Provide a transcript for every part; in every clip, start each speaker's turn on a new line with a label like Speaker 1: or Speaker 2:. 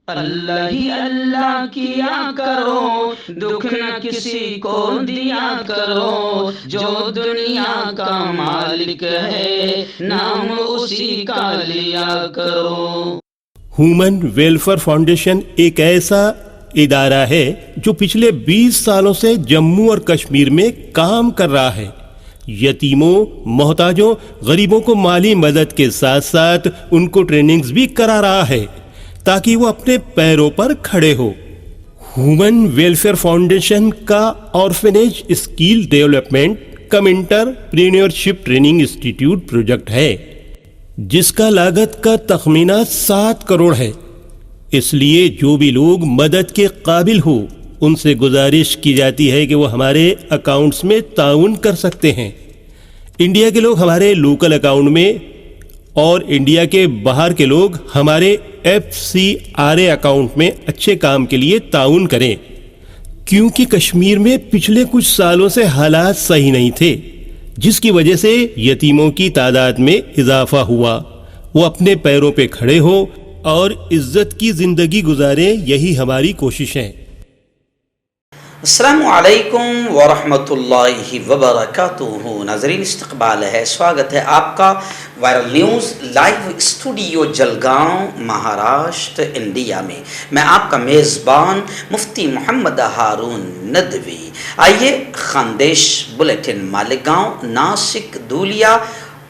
Speaker 1: اللہ ہی اللہ کیا کرو، دکھ نہ کسی کو دیا کرو، جو دنیا کا مالک ہے نام اسی کا لیا کرو۔
Speaker 2: ہیومن ویلفیئر فاؤنڈیشن ایک ایسا ادارہ ہے جو پچھلے 20 سالوں سے جموں اور کشمیر میں کام کر رہا ہے۔ یتیموں، محتاجوں، غریبوں کو مالی مدد کے ساتھ ساتھ ان کو ٹریننگز بھی کرا رہا ہے تاکہ وہ اپنے پیروں پر کھڑے ہو۔ ہیومن ویلفیئر فاؤنڈیشن کا آرفنیج اسکل ڈیولپمنٹ کم انٹرپرینیورشپ ٹریننگ انسٹیٹیوٹ پروجیکٹ ہے جس کا لاگت کا تخمینہ 7 کروڑ ہے۔ اس لیے جو بھی لوگ مدد کے قابل ہو ان سے گزارش کی جاتی ہے کہ وہ ہمارے اکاؤنٹس میں تعاون کر سکتے ہیں۔ انڈیا کے لوگ ہمارے لوکل اکاؤنٹ میں اور انڈیا کے باہر کے لوگ ہمارے FCRA اکاؤنٹ میں اچھے کام کے لیے تعاون کریں، کیونکہ کشمیر میں پچھلے کچھ سالوں سے حالات صحیح نہیں تھے جس کی وجہ سے یتیموں کی تعداد میں اضافہ ہوا۔ وہ اپنے پیروں پہ کھڑے ہو اور عزت کی زندگی گزاریں، یہی ہماری کوشش ہے۔
Speaker 3: السلام علیکم ورحمۃ اللہ وبرکاتہ۔ ناظرین، استقبال ہے، سواگت ہے آپ کا viral news live studio Jalgaon, Maharashtra, India میں۔ میں آپ کا میزبان مفتی محمد ہارون ندوی۔ آئیے خاندیش بلیٹن مالیگاؤں، ناسک، دھولیا،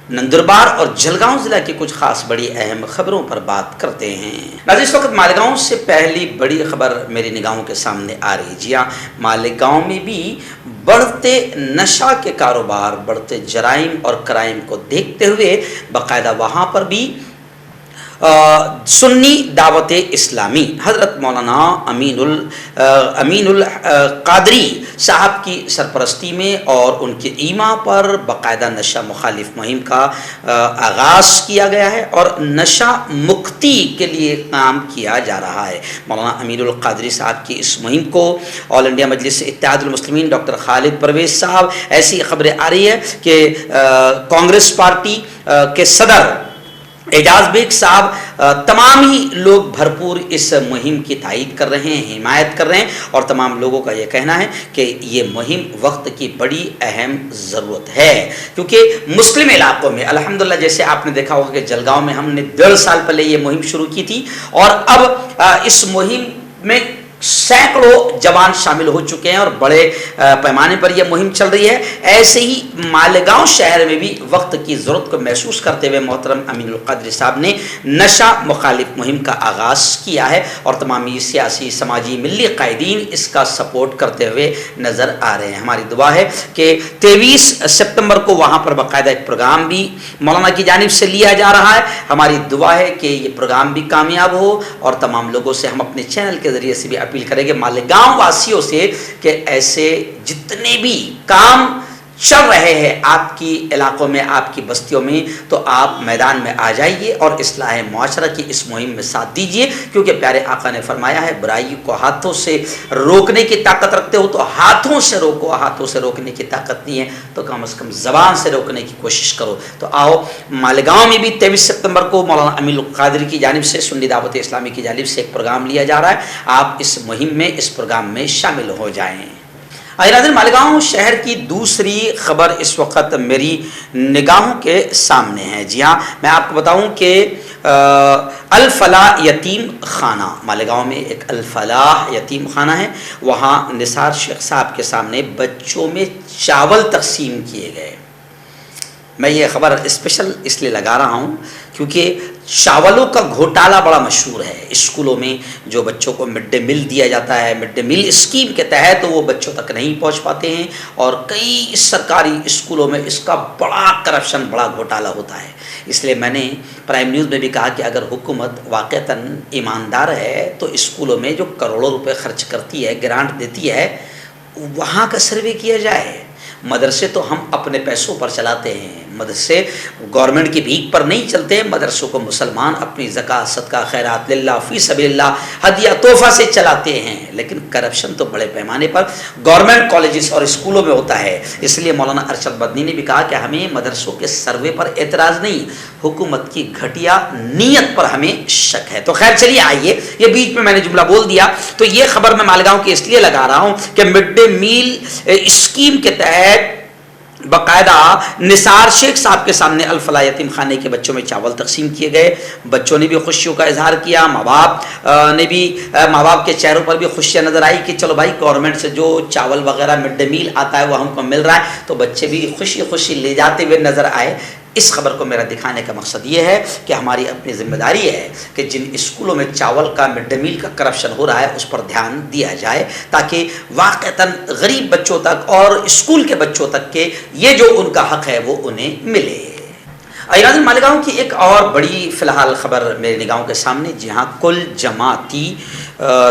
Speaker 3: نندربار اور جلگاؤں ضلع کی کچھ خاص بڑی اہم خبروں پر بات کرتے ہیں۔ ناظرین، اس وقت مالیگاؤں سے پہلی بڑی خبر میری نگاہوں کے سامنے آ رہی ہے۔ جی ہاں، مالیگاؤں میں بھی بڑھتے نشہ کے کاروبار، بڑھتے جرائم اور کرائم کو دیکھتے ہوئے باقاعدہ وہاں پر بھی سنی دعوت اسلامی حضرت مولانا امین القادری صاحب کی سرپرستی میں اور ان کے ایما پر باقاعدہ نشہ مخالف مہم کا آغاز کیا گیا ہے اور نشہ مکتی کے لیے کام کیا جا رہا ہے۔ مولانا امین القادری صاحب کی اس مہم کو آل انڈیا مجلس اتحاد المسلمین ڈاکٹر خالد پرویز صاحب، ایسی خبریں آ رہی ہے کہ کانگریس پارٹی کے صدر اعجاز بیگ صاحب، تمام ہی لوگ بھرپور اس مہم کی تائید کر رہے ہیں، حمایت کر رہے ہیں، اور تمام لوگوں کا یہ کہنا ہے کہ یہ مہم وقت کی بڑی اہم ضرورت ہے، کیونکہ مسلم علاقوں میں الحمدللہ جیسے آپ نے دیکھا ہوگا کہ جلگاؤں میں ہم نے 1.5 سال پہلے یہ مہم شروع کی تھی اور اب اس مہم میں سینکڑوں جوان شامل ہو چکے ہیں اور بڑے پیمانے پر یہ مہم چل رہی ہے۔ ایسے ہی مالیگاؤں شہر میں بھی وقت کی ضرورت کو محسوس کرتے ہوئے محترم امین القادری صاحب نے نشہ مخالف مہم کا آغاز کیا ہے اور تمامی سیاسی، سماجی، ملی قائدین اس کا سپورٹ کرتے ہوئے نظر آ رہے ہیں۔ ہماری دعا ہے کہ 23 سپتمبر کو وہاں پر باقاعدہ ایک پروگرام بھی مولانا کی جانب سے لیا جا رہا ہے۔ ہماری دعا ہے کہ یہ پروگرام بھی کامیاب ہو اور تمام لوگوں سے ہم اپنے چینل کے ذریعے سے بھی اپیل کریں گے، مالیگاؤں واسیوں سے، کہ ایسے جتنے بھی کام چل رہے ہیں آپ کی علاقوں میں، آپ کی بستیوں میں، تو آپ میدان میں آ جائیے اور اصلاح معاشرہ کی اس مہم میں ساتھ دیجیے، کیونکہ پیارے آقا نے فرمایا ہے برائی کو ہاتھوں سے روکنے کی طاقت رکھتے ہو تو ہاتھوں سے روکو، ہاتھوں سے روکنے کی طاقت نہیں ہے تو کم از کم زبان سے روکنے کی کوشش کرو۔ تو آؤ، مالیگاؤں میں بھی 23 سپتمبر کو مولانا امین القادری کی جانب سے، سنی دعوت اسلامی کی جانب سے ایک پروگرام لیا جا رہا ہے، آپ اس مہم میں، اس پروگرام میں شامل ہو جائیں۔ ناظرین، مالیگاؤں شہر کی دوسری خبر اس وقت میری نگاہوں کے سامنے ہے۔ جی ہاں، میں آپ کو بتاؤں کہ الفلاح یتیم خانہ، مالیگاؤں میں ایک الفلاح یتیم خانہ ہے، وہاں نثار شیخ صاحب کے سامنے بچوں میں چاول تقسیم کیے گئے۔ میں یہ خبر اسپیشل اس لیے لگا رہا ہوں کیونکہ چاولوں کا گھوٹالہ بڑا مشہور ہے۔ اسکولوں میں جو بچوں کو مڈ ڈے میل دیا جاتا ہے، مڈ ڈے میل اسکیم کے تحت وہ بچوں تک نہیں پہنچ پاتے ہیں، اور کئی سرکاری اسکولوں میں اس کا بڑا کرپشن، بڑا گھوٹالہ ہوتا ہے۔ اس لیے میں نے پرائم نیوز میں بھی کہا کہ اگر حکومت واقعتاً ایماندار ہے تو اسکولوں میں جو کروڑوں روپے خرچ کرتی ہے، گرانٹ دیتی ہے، وہاں کا سروے کیا جائے۔ مدرسے تو ہم اپنے پیسوں پر چلاتے ہیں، مدرسے گورنمنٹ کی بھیک پر نہیں چلتے، مدرسوں کو مسلمان اپنی زکوٰۃ، صدقہ، خیرات للہ، فی سبیل اللہ، ہدیہ تحفہ سے چلاتے ہیں، لیکن کرپشن تو بڑے پیمانے پر گورنمنٹ کالجز اور اسکولوں میں ہوتا ہے۔ اس لیے مولانا ارشد مدنی نے بھی کہا کہ ہمیں مدرسوں کے سروے پر اعتراض نہیں، حکومت کی گھٹیا نیت پر ہمیں شک ہے۔ تو خیر چلیے آئیے، یہ بیچ میں نے جملہ بول دیا، تو یہ خبر میں مالگاؤں کی اس لیے لگا رہا ہوں کہ مڈ ڈے میل اسکیم کے تحت باقاعدہ نثار شیخ صاحب کے سامنے الفلاح یتیم خانے کے بچوں میں چاول تقسیم کیے گئے، بچوں نے بھی خوشیوں کا اظہار کیا، ماں باپ کے چہروں پر بھی خوشیاں نظر آئی کہ چلو بھائی گورنمنٹ سے جو چاول وغیرہ مڈ ڈے میل آتا ہے وہ ہم کو مل رہا ہے، تو بچے بھی خوشی خوشی لے جاتے ہوئے نظر آئے۔ اس خبر کو میرا دکھانے کا مقصد یہ ہے کہ ہماری اپنی ذمہ داری ہے کہ جن اسکولوں میں چاول کا مڈ ڈے میل کا کرپشن ہو رہا ہے اس پر دھیان دیا جائے، تاکہ واقعتاً غریب بچوں تک اور اسکول کے بچوں تک کے یہ جو ان کا حق ہے وہ انہیں ملے۔ ناظرین، مالیگاؤں کی ایک اور بڑی فی الحال خبر میرے نگاہوں کے سامنے، جی ہاں، کل جماعتی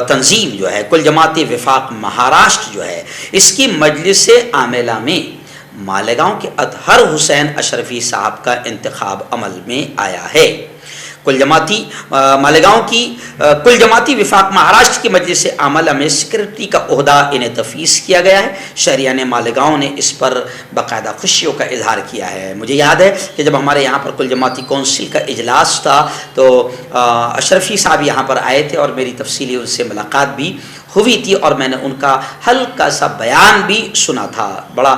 Speaker 3: تنظیم جو ہے، کل جماعتی وفاق مہاراشٹر جو ہے، اس کی مجلس عاملہ میں مالیگاؤں کے اطہر حسین اشرفی صاحب کا انتخاب عمل میں آیا ہے۔ مالیگاؤں کی کل جماعتی وفاق مہاراشٹر کی مجلس عاملہ میں سیکرٹری کا عہدہ انہیں تفویض کیا گیا ہے۔ شہریان مالیگاؤں نے اس پر باقاعدہ خوشیوں کا اظہار کیا ہے۔ مجھے یاد ہے کہ جب ہمارے یہاں پر کل جماعتی کونسل کا اجلاس تھا تو اشرفی صاحب یہاں پر آئے تھے اور میری تفصیلی ان سے ملاقات بھی ہوئی تھی، اور میں نے ان کا ہلکا سا بیان بھی سنا تھا۔ بڑا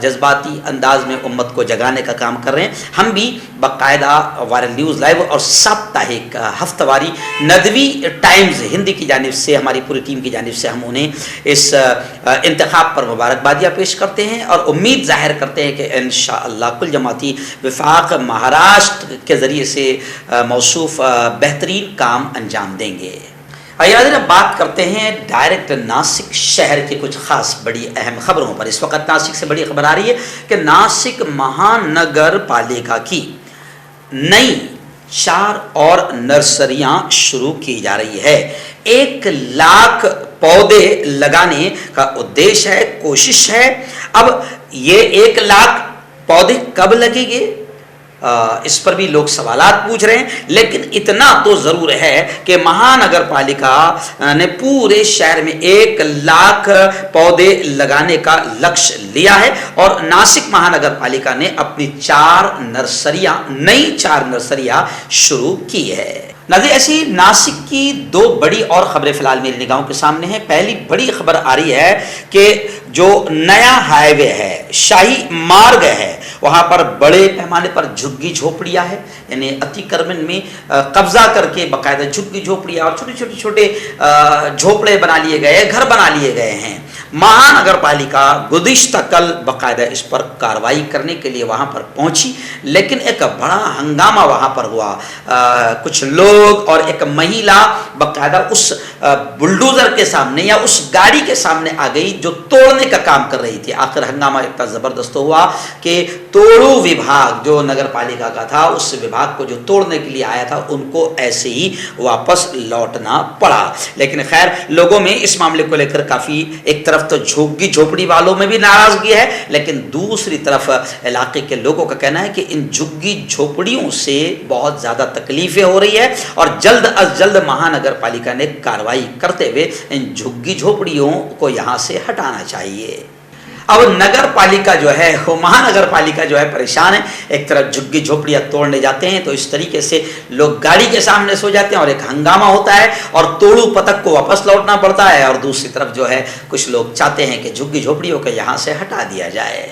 Speaker 3: جذباتی انداز میں امت کو جگانے کا کام کر رہے ہیں۔ ہم بھی باقاعدہ وائرل نیوز لائیو اور ساپتاہک ہفتہ واری ندوی ٹائمز ہندی کی جانب سے، ہماری پوری ٹیم کی جانب سے ہم انہیں اس انتخاب پر مبارکبادیاں پیش کرتے ہیں اور امید ظاہر کرتے ہیں کہ انشاءاللہ کل جماعتی وفاق مہاراشٹر کے ذریعے سے موصوف بہترین کام انجام دیں گے۔ آئیے بات کرتے ہیں ڈائریکٹ ناسک شہر کے کچھ خاص بڑی اہم خبروں پر۔ اس وقت ناسک سے بڑی خبر آ رہی ہے کہ ناسک مہانگر پالیکا کی نئی 4 اور نرسریاں شروع کی جا رہی ہے۔ 1 لاکھ پودے لگانے کا ادیش ہے، کوشش ہے۔ اب یہ 1 لاکھ پودے کب لگیں گے اس پر بھی لوگ سوالات پوچھ رہے ہیں، لیکن اتنا تو ضرور ہے کہ مہانگر پالیکا نے پورے شہر میں 1 لاکھ پودے لگانے کا لکش لیا ہے، اور ناسک مہانگر پالیکا نے اپنی نئی 4 نرسریاں شروع کی ہے۔ ناظرین، ایسی ناسک کی 2 بڑی اور خبریں فی الحال میری نگاہوں کے سامنے ہیں۔ پہلی بڑی خبر آ رہی ہے کہ جو نیا ہائی وے ہے، شاہی مارگ ہے، وہاں پر بڑے پیمانے پر جھگی جھوپڑیاں ہیں، یعنی اتی کرمن میں قبضہ کر کے باقاعدہ جھگی جھوپڑیاں اور چھوٹے جھوپڑے بنا لیے گئے، گھر بنا لیے گئے ہیں۔ مہانگر پالیکا گزشتہ کل باقاعدہ اس پر کارروائی کرنے کے لیے وہاں پر پہنچی، لیکن ایک بڑا ہنگامہ وہاں پر ہوا۔ کچھ لوگ اور ایک مہیلا باقاعدہ اس بلڈوزر کے سامنے یا اس گاڑی کے سامنے آ گئی جو توڑنے کا کام کر رہی تھی۔ آخر ہنگامہ اتنا زبردست ہوا کہ توڑو وبھاگ جو نگر پالیکا کا تھا، اس وبھاگ کو جو توڑنے کے لیے آیا تھا ان کو ایسے ہی واپس لوٹنا پڑا۔ لیکن خیر، لوگوں میں اس معاملے کو لے کر کافی، ایک طرف تو جھگی جھوپڑی والوں میں بھی ناراضگی ہے، لیکن دوسری طرف علاقے کے لوگوں کا کہنا ہے کہ ان جھگی جھوپڑیوں سے بہت زیادہ تکلیفیں ہو رہی ہے اور جلد از جلد مہانگر پالیکا نے کارروائی کرتے ہوئے ان جھگی جھوپڑیوں کو یہاں سے ہٹانا چاہیے۔ اب نگر پالیکا جو ہے، مہانگر پالیکا جو ہے پریشان ہے۔ ایک طرف جھگی جھوپڑیاں توڑنے جاتے ہیں تو اس طریقے سے لوگ گاڑی کے سامنے سو جاتے ہیں اور ایک ہنگامہ ہوتا ہے اور توڑو پتک کو واپس لوٹنا پڑتا ہے، اور دوسری طرف جو ہے کچھ لوگ چاہتے ہیں کہ جھگی جھوپڑیوں کو یہاں سے ہٹا دیا جائے۔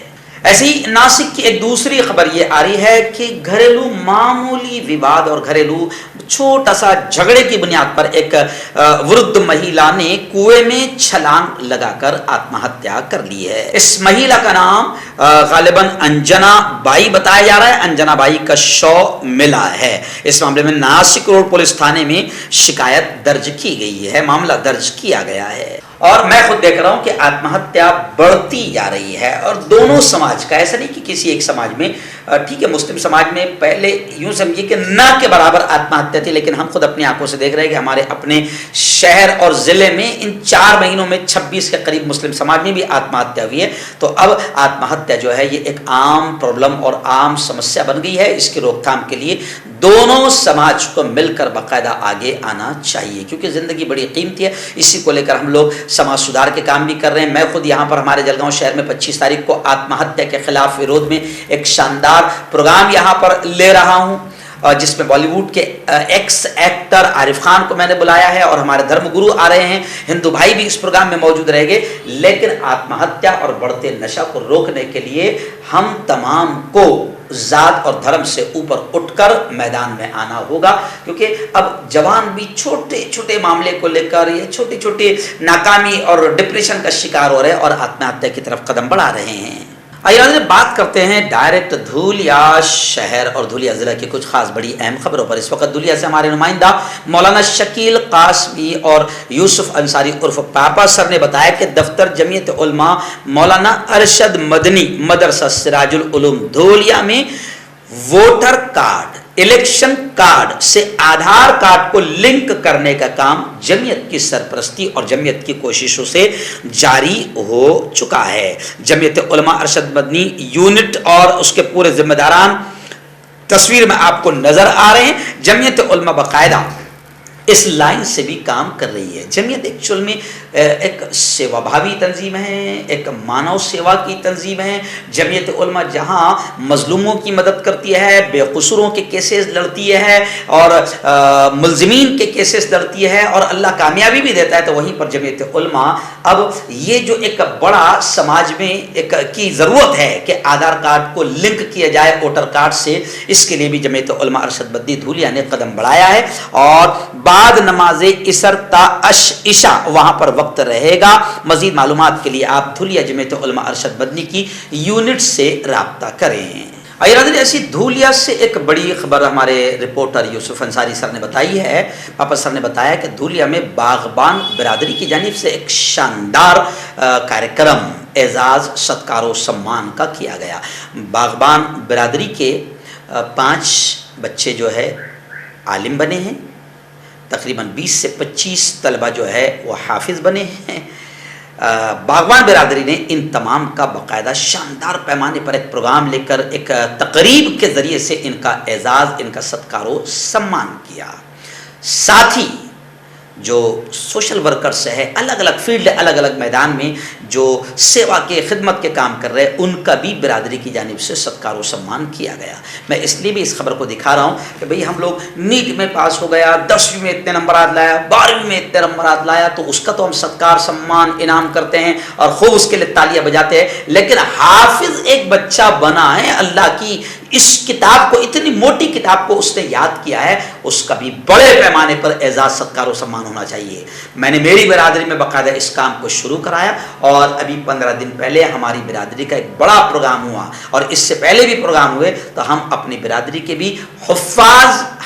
Speaker 3: ایسی ہی ناسک کی ایک دوسری خبر یہ آ رہی ہے کہ گھریلو معمولی وواد اور گھریلو چھوٹا سا جھگڑے کی بنیاد پر ایک ورد مہیلا نے کنویں میں چھلانگ لگا کر آتم ہتیا کر لی ہے۔ اس مہیلا کا نام غالباً انجنا بائی بتایا جا رہا ہے۔ انجنا بائی کا شو ملا ہے۔ اس معاملے میں ناسک روڈ پولیس تھانے میں شکایت درج کی گئی ہے، معاملہ درج کیا گیا ہے۔ اور میں خود دیکھ رہا ہوں کہ آتم ہتیا بڑھتی جا رہی ہے، اور دونوں سماج کا، ایسا نہیں کہ کسی ایک سماج میں ٹھیک ہے مسلم سماج میں پہلے یوں سمجھیے کہ نہ کے برابر آتم ہتیا تھی، لیکن ہم خود اپنی آنکھوں سے دیکھ رہے ہیں کہ ہمارے اپنے شہر اور ضلع میں ان 4 مہینوں میں 26 کے قریب مسلم سماج میں بھی آتم ہتیا ہوئی ہے۔ تو اب آتم ہتیا جو ہے یہ ایک عام پرابلم اور عام سمسیا بن گئی ہے۔ اس کی روک تھام کے لیے دونوں سماج کو مل کر باقاعدہ آگے آنا چاہیے، کیونکہ زندگی بڑی قیمتی ہے۔ اسی کو لے کر ہم لوگ سماج سدھار کے کام بھی کر رہے ہیں۔ میں خود یہاں پر ہمارے جلگاؤں شہر میں 25 تاریخ کو آتم ہتیا کے خلاف ورودھ میں ایک شاندار پروگرام یہاں پر لے رہا ہوں، جس میں بالی ووڈ کے ایکس ایکٹر عارف خان کو میں نے بلایا ہے اور ہمارے دھرم گرو آ رہے ہیں، ہندو بھائی بھی اس پروگرام میں موجود رہیں گے۔ لیکن آتم ہتیا اور بڑھتے نشہ کو روکنے کے لیے ہم تمام کو ذات اور دھرم سے اوپر اٹھ کر میدان میں آنا ہوگا، کیونکہ اب جوان بھی چھوٹے چھوٹے معاملے کو لے کر یہ چھوٹی چھوٹی ناکامی اور ڈپریشن کا شکار ہو رہے ہیں اور آتم ہتیا کی طرف قدم بڑھا رہے ہیں۔ آئیے بات کرتے ہیں ڈائریکٹ دھولیا شہر اور دھولیا ضلع کی کچھ خاص بڑی اہم خبروں پر۔ اس وقت دھولیا سے ہمارے نمائندہ مولانا شکیل قاسمی اور یوسف انصاری عرف پاپا سر نے بتایا کہ دفتر جمعیت علماء مولانا ارشد مدنی مدرسہ سراج العلوم دھولیا میں ووٹر کارڈ، الیکشن کارڈ سے آدھار کارڈ کو لنک کرنے کا کام جمعیت کی سرپرستی اور جمعیت کی کوششوں سے جاری ہو چکا ہے۔ جمعیت علماء ارشد مدنی یونٹ اور اس کے پورے ذمہ داران تصویر میں آپ کو نظر آ رہے ہیں۔ جمعیت علماء باقاعدہ اس لائن سے بھی کام کر رہی ہے۔ جمعیت ایکچوئل میں ایک سیوا بھاوی تنظیم ہے، ایک مانو سیوا کی تنظیم ہے۔ جمعیت علماء جہاں مظلوموں کی مدد کرتی ہے، بے قصوروں کے کیسز لڑتی ہے اور ملزمین کے کیسز لڑتی ہے اور اللہ کامیابی بھی دیتا ہے، تو وہیں پر جمعیت علماء اب یہ جو ایک بڑا سماج میں ایک کی ضرورت ہے کہ آدھار کارڈ کو لنک کیا جائے ووٹر کارڈ سے، اس کے لیے بھی جمعیت علماء ارشد مدنی دھولیا نے قدم بڑھایا ہے۔ اور بعد نماز عصر تا عشاء وہاں پر وقت رہے گا۔ مزید معلومات کے لیے آپ دھولیا جمعیت علماء ارشد مدنی کی یونٹ سے رابطہ کریں۔ ایسی دھولیا سے ایک بڑی خبر ہمارے رپورٹر یوسف انصاری سر نے بتائی ہے۔ پاپا سر نے بتایا کہ دھولیا میں باغبان برادری کی جانب سے ایک شاندار کارکرم اعزاز ستکار و سمان کا کیا گیا۔ باغبان برادری کے 5 بچے جو ہے عالم بنے ہیں، تقریباً 20 سے 25 طلبہ جو ہے وہ حافظ بنے ہیں۔ باغبان برادری نے ان تمام کا باقاعدہ شاندار پیمانے پر ایک پروگرام لے کر ایک تقریب کے ذریعے سے ان کا اعزاز، ان کا ستکار و سمان کیا۔ ساتھ ہی جو سوشل ورکرز ہے، الگ الگ فیلڈ، الگ الگ میدان میں جو سیوا کے خدمت کے کام کر رہے ہیں، ان کا بھی برادری کی جانب سے ستکار و سمان کیا گیا۔ میں اس لیے بھی اس خبر کو دکھا رہا ہوں کہ بھئی ہم لوگ نیٹ میں پاس ہو گیا، 10ویں میں اتنے نمبرات لایا، 12ویں میں اتنے نمبرات لایا، تو اس کا تو ہم ستکار سمان انعام کرتے ہیں اور خوب اس کے لیے تالیاں بجاتے ہیں، لیکن حافظ ایک بچہ بنا ہے، اللہ کی اس کتاب کو، اتنی موٹی کتاب کو اس نے یاد کیا ہے، اس کا بھی بڑے پیمانے پر اعزاز ستکار و سمان ہونا چاہیے۔ میں نے میری برادری میں باقاعدہ اس کام کو شروع کرایا اور ابھی 15 دن پہلے ہماری برادری کا ایک بڑا پروگرام ہوا، اور اس سے پہلے بھی پروگرام ہوئے، تو ہم اپنی برادری کے بھی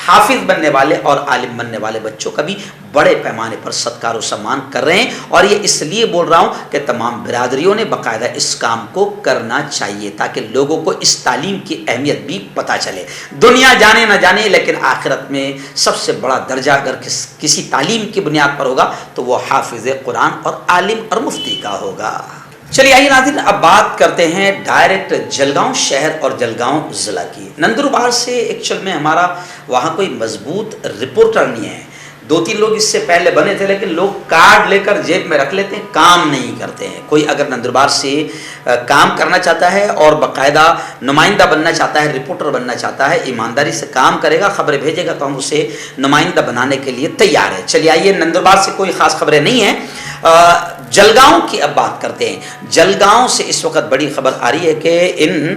Speaker 3: حافظ بننے والے اور عالم بننے والے بچوں کا بھی بڑے پیمانے پر ستکار و سمان کر رہے ہیں۔ اور یہ اس لیے بول رہا ہوں کہ تمام برادریوں نے باقاعدہ اس کام کو کرنا چاہیے تاکہ لوگوں کو اس تعلیم کی اہمیت بھی پتہ چلے۔ دنیا جانے نہ جانے، لیکن آخرت میں سب سے بڑا درجہ اگر کسی تعلیم کی بنیاد پر ہوگا تو وہ حافظ قرآن اور عالم اور مفتی کا ہوگا۔ چلیے آئیے ناظرین، اب بات کرتے ہیں ڈائریکٹ جلگاؤں شہر اور جلگاؤں ضلع کی۔ نندربار سے ایکچوئل میں ہمارا وہاں کوئی مضبوط رپورٹر نہیں ہے، 2-3 لوگ اس سے پہلے بنے تھے، لیکن لوگ کارڈ لے کر جیب میں رکھ لیتے ہیں، کام نہیں کرتے ہیں۔ کوئی اگر نندربار سے کام کرنا چاہتا ہے اور باقاعدہ نمائندہ بننا چاہتا ہے، رپورٹر بننا چاہتا ہے، ایمانداری سے کام کرے گا، خبریں بھیجے گا، تو ہم اسے نمائندہ بنانے کے لیے تیار ہیں۔ چلیے آئیے، نندربار سے کوئی خاص خبریں نہیں ہیں، جلگاؤں کی اب بات کرتے ہیں۔ جلگاؤں سے اس وقت بڑی خبر آ رہی ہے کہ ان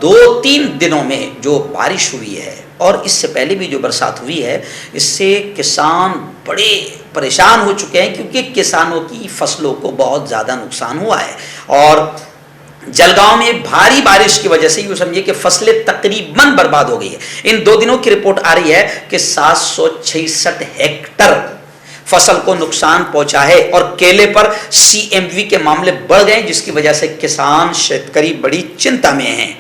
Speaker 3: 2-3 دنوں میں جو بارش ہوئی ہے اور اس سے پہلے بھی جو برسات ہوئی ہے، اس سے کسان بڑے پریشان ہو چکے ہیں، کیونکہ کسانوں کی فصلوں کو بہت زیادہ نقصان ہوا ہے۔ اور جلگاؤں میں بھاری بارش کی وجہ سے یہ سمجھیے کہ فصلیں تقریباً برباد ہو گئی ہے۔ ان 2 دنوں کی رپورٹ آ رہی ہے کہ 766 ہیکٹر فصل کو نقصان پہنچا ہے، اور کیلے پر CMV کے معاملے بڑھ گئے، جس کی وجہ سے کسان شیتکری بڑی چنتا میں ہیں۔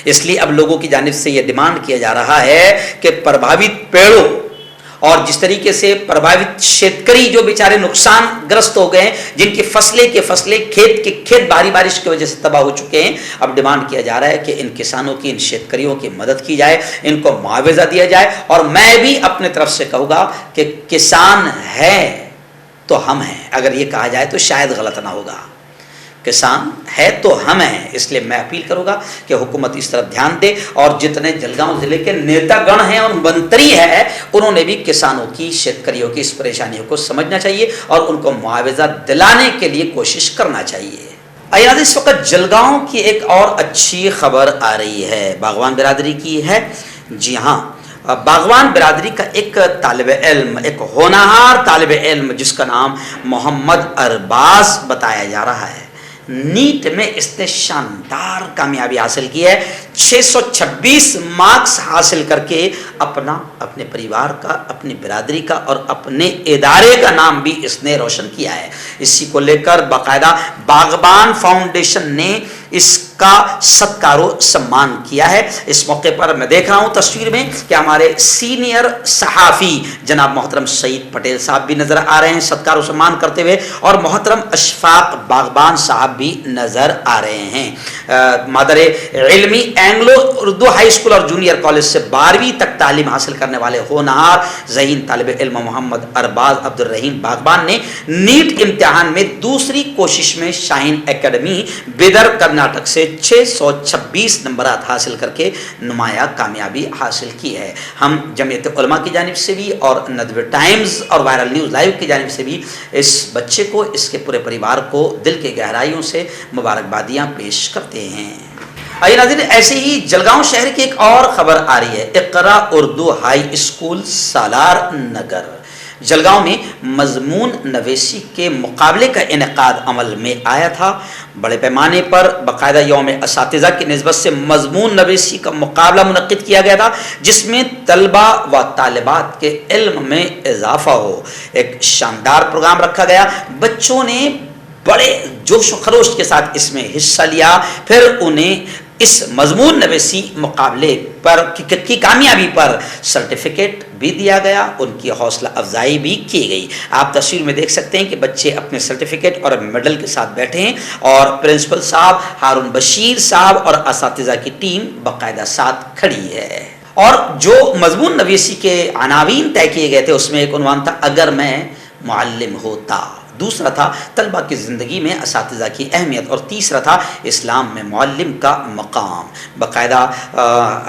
Speaker 3: اس لیے اب لوگوں کی جانب سے یہ ڈیمانڈ کیا جا رہا ہے کہ پربھاوت پیڑوں اور جس طریقے سے پربھاوت شیتکری جو بیچارے نقصان گرست ہو گئے ہیں، جن کی فصلیں کے فصلیں کھیت کے کھیت بھاری بارش کی وجہ سے تباہ ہو چکے ہیں، اب ڈیمانڈ کیا جا رہا ہے کہ ان کسانوں کی، ان شیتکریوں کی مدد کی جائے، ان کو معاوضہ دیا جائے. اور میں بھی اپنے طرف سے کہوں گا کہ کسان ہے تو ہم ہیں. اگر یہ کہا جائے تو شاید غلط نہ ہوگا. کسان ہے تو ہم ہیں. اس لیے میں اپیل کروں گا کہ حکومت اس طرف دھیان دے، اور جتنے جلگاؤں ضلع کے نیتا گن ہیں اور منتری ہے، انہوں نے بھی کسانوں کی، شیتکریوں کی اس پریشانیوں کو سمجھنا چاہیے اور ان کو معاوضہ دلانے کے لیے کوشش کرنا چاہیے. ایاد اس وقت جلگاؤں کی ایک اور اچھی خبر آ رہی ہے، باغبان برادری کی ہے. جی ہاں، باغبان برادری کا ایک طالب علم، ایک ہونہار طالب علم جس کا نام محمد ارباز بتایا جا رہا ہے، نیٹ میں اس نے شاندار کامیابی حاصل کی ہے. 626 مارکس حاصل کر کے اپنے پریوار کا، اپنی برادری کا اور اپنے ادارے کا نام بھی اس نے روشن کیا ہے. اسی کو لے کر باقاعدہ باغبان فاؤنڈیشن نے اس کا ستکار و سمان کیا ہے. اس موقع پر میں دیکھ رہا ہوں تصویر میں کہ ہمارے سینئر صحافی جناب محترم سعید پٹیل صاحب بھی نظر آ رہے ہیں ستکار و سمان کرتے ہوئے، اور محترم اشفاق باغبان صاحب بھی نظر آ رہے ہیں. مادر علمی اینگلو اردو ہائی اسکول اور جونیئر کالج سے 12ویں تک تعلیم حاصل کرنے والے ہونہار ذہین طالب علم محمد ارباز عبد الرحیم باغبان نے نیٹ امتحان میں دوسری کوشش میں شاہین اکیڈمی بیدر کرناٹک سے 626 نمبرات حاصل کر کے نمایاں کامیابی حاصل کی ہے. ہم جمعیت علماء کی جانب سے بھی اور ندوہ ٹائمز اور وائرل نیوز لائیو کی جانب سے بھی اس بچے کو، اس کے پورے پریوار کو دل کے گہرائیوں سے مبارکبادیاں پیش کرتے ہیں. آئیے ناظرین، ایسے ہی جلگاؤں شہر کی ایک اور خبر آ رہی ہے. اقرا اردو ہائی اسکول سالار نگر جلگاؤں میں مضمون نویسی کے مقابلے کا انعقاد عمل میں آیا تھا. بڑے پیمانے پر باقاعدہ یوم اساتذہ کی نسبت سے مضمون نویسی کا مقابلہ منعقد کیا گیا تھا، جس میں طلبہ و طالبات کے علم میں اضافہ ہو. ایک شاندار پروگرام رکھا گیا. بچوں نے بڑے جوش و خروش کے ساتھ اس میں حصہ لیا. پھر انہیں اس مضمون نویسی مقابلے پر کی کامیابی پر سرٹیفکیٹ بھی دیا گیا، ان کی حوصلہ افزائی بھی کی گئی. آپ تصویر میں دیکھ سکتے ہیں کہ بچے اپنے سرٹیفکیٹ اور میڈل کے ساتھ بیٹھے ہیں، اور پرنسپل صاحب ہارون بشیر صاحب اور اساتذہ کی ٹیم باقاعدہ ساتھ کھڑی ہے. اور جو مضمون نویسی کے عناوین طے کیے گئے تھے، اس میں ایک عنوان تھا اگر میں معلم ہوتا، دوسرا تھا طلبہ کی زندگی میں اساتذہ کی اہمیت، اور تیسرا تھا اسلام میں معلم کا مقام. باقاعدہ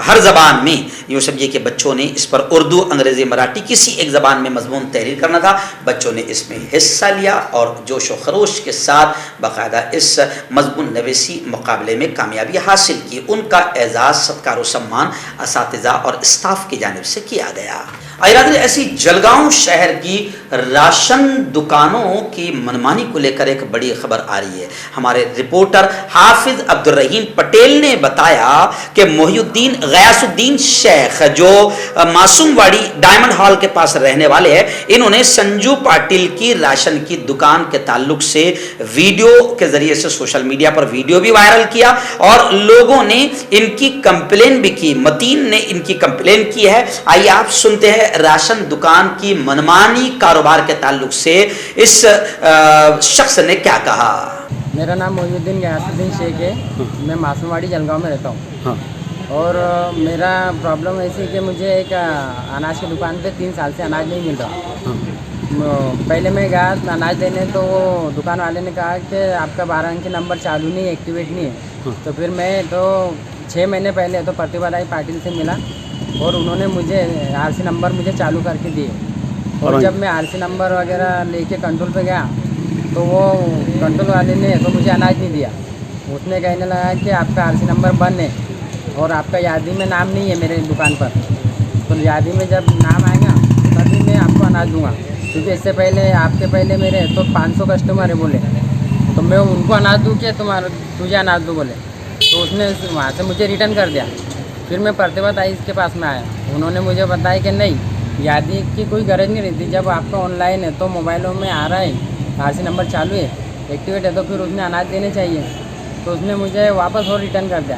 Speaker 3: ہر زبان میں یوں سمجھیے کہ بچوں نے اس پر اردو، انگریزی، مراٹھی کسی ایک زبان میں مضمون تحریر کرنا تھا. بچوں نے اس میں حصہ لیا اور جوش و خروش کے ساتھ باقاعدہ اس مضمون نویسی مقابلے میں کامیابی حاصل کی. ان کا اعزاز، ستکار و سمان اساتذہ اور اسٹاف کی جانب سے کیا گیا. ایسی جلگاؤں شہر کی راشن دکانوں کی منمانی کو لے کر ایک بڑی خبر آ رہی ہے. ہمارے رپورٹر حافظ عبد الرحیم پٹیل نے بتایا کہ محی الدین غیاث الدین شیخ جو معصوم واڑی ڈائمنڈ ہال کے پاس رہنے والے ہیں، انہوں نے سنجو پاٹل کی راشن کی دکان کے تعلق سے ویڈیو کے ذریعے سے سوشل میڈیا پر ویڈیو بھی وائرل کیا، اور لوگوں نے ان کی کمپلین بھی کی. متین نے ان کی کمپلین کی ہے. آئیے آپ سنتے ہیں راشن دکان کی منمانی کاروبار کے تعلق سے اس شخص نے کیا کہا.
Speaker 4: میرا نام محی الدین غیاث الدین شیخ ہے. میں معصوم واڑی جلگاؤں میں رہتا ہوں. اور میرا پرابلم ایسی ہے کہ مجھے ایک اناج کی دکان پہ 3 سال سے اناج نہیں مل رہا. پہلے میں گیا اناج دینے تو وہ دکان والے نے کہا کہ آپ کا 12 انکی نمبر چالو نہیں ہے، ایکٹیویٹ نہیں ہے. تو پھر میں تو 6 مہینے پہلے تو پرتیبھا رائی پاٹل سے ملا، اور انہوں نے مجھے RC نمبر مجھے چالو کر کے دیے. اور جب میں RC نمبر وغیرہ لے کے کنٹرول پہ گیا تو وہ کنٹرول والے نے تو مجھے اناج نہیں دیا. اس نے کہنے لگا کہ آپ کا RC نمبر بند ہے اور آپ کا یادی میں نام نہیں ہے میرے دکان پر. تو یادی میں جب نام آئے گا تبھی میں آپ کو اناج دوں گا، کیونکہ اس سے پہلے آپ کے پہلے میرے تو 500 کسٹمر ہے بولے، تو میں ان کو اناج دوں کہ تجھے اناج دوں بولے. تو اس نے وہاں سے مجھے ریٹرن کر دیا. پھر میں پرتیبھا تائز کے پاس میں آیا. انہوں نے مجھے بتایا کہ نہیں، یادی کی کوئی غرض نہیں رہتی. جب آپ کا آن لائن ہے تو موبائلوں میں آ رہا ہے، RC نمبر چالو ہے، ایکٹیویٹ ہے، تو پھر اس میں اناج دینے چاہیے. تو اس نے مجھے واپس اور ریٹرن کر دیا.